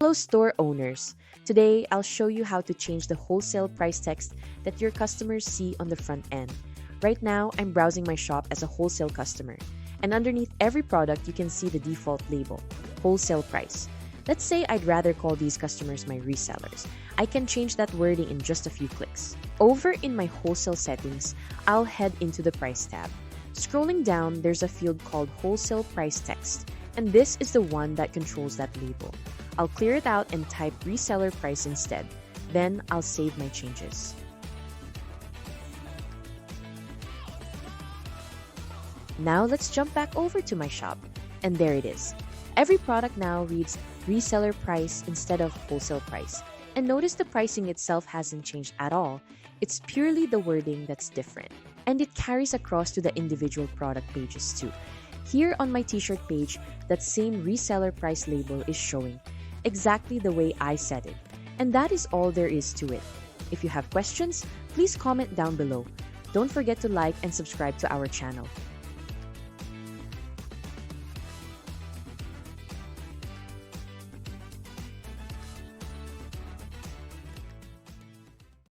Hello store owners. Today, I'll show you how to change the wholesale price text that your customers see on the front end. Right now, I'm browsing my shop as a wholesale customer, and underneath every product you can see the default label, wholesale price. Let's say I'd rather call these customers my resellers. I can change that wording in just a few clicks. Over in my wholesale settings, I'll head into the price tab. Scrolling down, there's a field called wholesale price text, and this is the one that controls that label. I'll clear it out and type reseller price instead. Then I'll save my changes. Now let's jump back over to my shop. And there it is. Every product now reads reseller price instead of wholesale price. And notice the pricing itself hasn't changed at all. It's purely the wording that's different. And it carries across to the individual product pages too. Here on my t-shirt page, that same reseller price label is showing exactly the way I said it. And that is all there is to it. If you have questions, please comment down below. Don't forget to like and subscribe to our channel.